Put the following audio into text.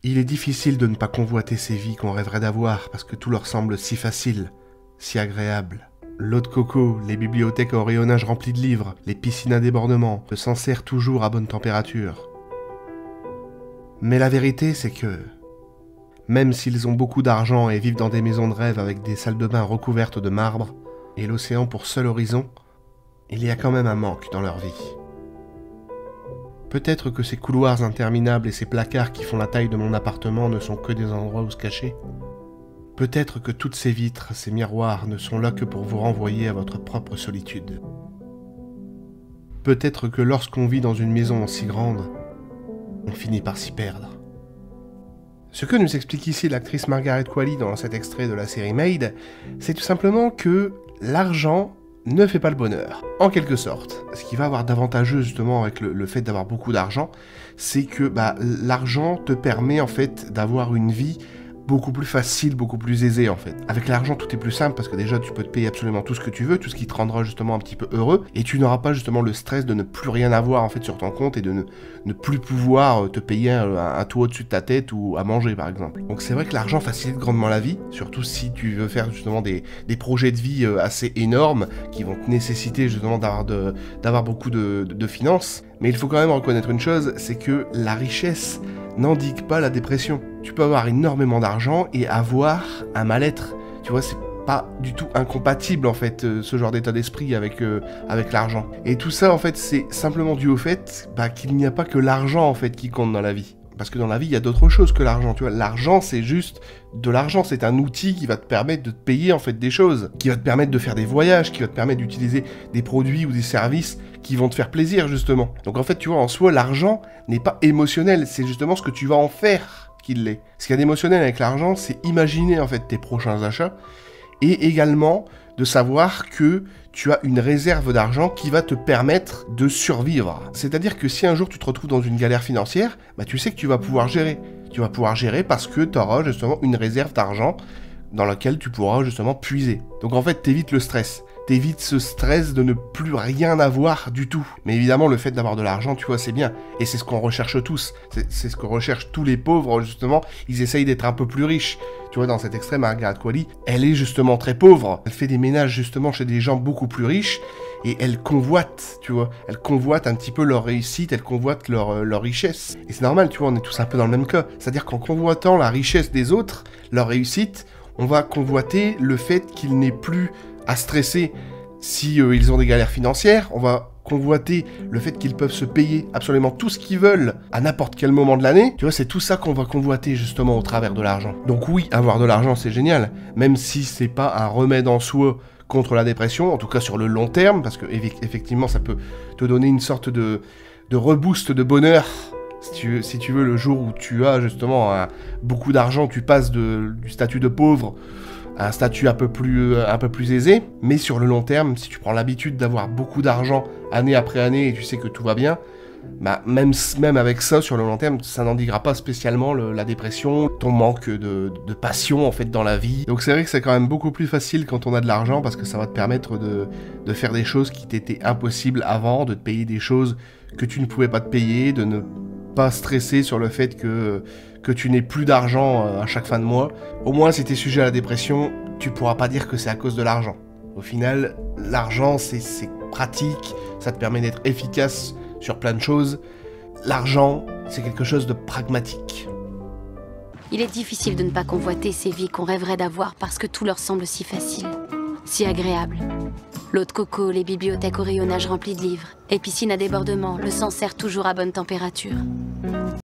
Il est difficile de ne pas convoiter ces vies qu'on rêverait d'avoir parce que tout leur semble si facile, si agréable. L'eau de coco, les bibliothèques au rayonnage rempli de livres, les piscines à débordement, le Sancerre toujours à bonne température. Mais la vérité, c'est que, même s'ils ont beaucoup d'argent et vivent dans des maisons de rêve avec des salles de bain recouvertes de marbre et l'océan pour seul horizon, il y a quand même un manque dans leur vie. Peut-être que ces couloirs interminables et ces placards qui font la taille de mon appartement ne sont que des endroits où se cacher. Peut-être que toutes ces vitres, ces miroirs ne sont là que pour vous renvoyer à votre propre solitude. Peut-être que lorsqu'on vit dans une maison si grande, on finit par s'y perdre. Ce que nous explique ici l'actrice Margaret Qualley dans cet extrait de la série Made, c'est tout simplement que l'argent ne fait pas le bonheur, en quelque sorte. Ce qui va avoir d'avantageux justement avec le fait d'avoir beaucoup d'argent, c'est que l'argent te permet en fait d'avoir une vie beaucoup plus facile, beaucoup plus aisée en fait. Avec l'argent, tout est plus simple parce que déjà tu peux te payer absolument tout ce que tu veux, tout ce qui te rendra justement un petit peu heureux, et tu n'auras pas justement le stress de ne plus rien avoir en fait sur ton compte et de ne plus pouvoir te payer un toit au-dessus de ta tête ou à manger par exemple. Donc c'est vrai que l'argent facilite grandement la vie, surtout si tu veux faire justement des projets de vie assez énormes qui vont te nécessiter justement d'avoir beaucoup de finances. Mais il faut quand même reconnaître une chose, c'est que la richesse n'indique pas la dépression. Tu peux avoir énormément d'argent et avoir un mal-être. Tu vois, c'est pas du tout incompatible en fait, ce genre d'état d'esprit avec l'argent. Et tout ça en fait, c'est simplement dû au fait qu'il n'y a pas que l'argent en fait qui compte dans la vie. Parce que dans la vie, il y a d'autres choses que l'argent, tu vois. L'argent, c'est juste de l'argent, c'est un outil qui va te permettre de te payer en fait des choses, qui va te permettre de faire des voyages, qui va te permettre d'utiliser des produits ou des services qui vont te faire plaisir justement. Donc en fait, tu vois, en soi, l'argent n'est pas émotionnel, c'est justement ce que tu vas en faire qu'il l'est. Ce qu'il y a d'émotionnel avec l'argent, c'est imaginer en fait tes prochains achats et également de savoir que tu as une réserve d'argent qui va te permettre de survivre. C'est-à-dire que si un jour tu te retrouves dans une galère financière, tu sais que tu vas pouvoir gérer. Tu vas pouvoir gérer parce que tu auras justement une réserve d'argent dans laquelle tu pourras justement puiser. Donc en fait, t'évites le stress. T'évites ce stress de ne plus rien avoir du tout. Mais évidemment, le fait d'avoir de l'argent, tu vois, c'est bien. Et c'est ce qu'on recherche tous. C'est ce que recherchent tous les pauvres, justement. Ils essayent d'être un peu plus riches. Tu vois, dans cet extrait, Margaret Qualley, elle est justement très pauvre. Elle fait des ménages, justement, chez des gens beaucoup plus riches. Et elle convoite, tu vois. Elle convoite un petit peu leur réussite, elle convoite leur richesse. Et c'est normal, tu vois, on est tous un peu dans le même cas. C'est-à-dire qu'en convoitant la richesse des autres, leur réussite, on va convoiter le fait qu'ils n'aient plus à stresser si ils ont des galères financières. On va convoiter le fait qu'ils peuvent se payer absolument tout ce qu'ils veulent à n'importe quel moment de l'année. Tu vois, c'est tout ça qu'on va convoiter justement au travers de l'argent. Donc oui, avoir de l'argent, c'est génial, même si c'est pas un remède en soi contre la dépression, en tout cas sur le long terme, parce que effectivement, ça peut te donner une sorte de reboost de bonheur. Si tu veux, le jour où tu as justement beaucoup d'argent, tu passes du statut de pauvre à un statut un peu plus aisé. Mais sur le long terme, si tu prends l'habitude d'avoir beaucoup d'argent année après année et tu sais que tout va bien, même avec ça, sur le long terme, ça n'endiguera pas spécialement la dépression, ton manque de passion en fait dans la vie. Donc c'est vrai que c'est quand même beaucoup plus facile quand on a de l'argent parce que ça va te permettre de faire des choses qui t'étaient impossibles avant, de te payer des choses que tu ne pouvais pas te payer, de ne pas stresser sur le fait que tu n'aies plus d'argent à chaque fin de mois. Au moins, si tu es sujet à la dépression, tu pourras pas dire que c'est à cause de l'argent. Au final, l'argent, c'est pratique, ça te permet d'être efficace sur plein de choses. L'argent, c'est quelque chose de pragmatique. Il est difficile de ne pas convoiter ces vies qu'on rêverait d'avoir parce que tout leur semble si facile, si agréable. L'eau de coco, les bibliothèques au rayonnage remplis de livres, les piscines à débordement, le Sancerre toujours à bonne température.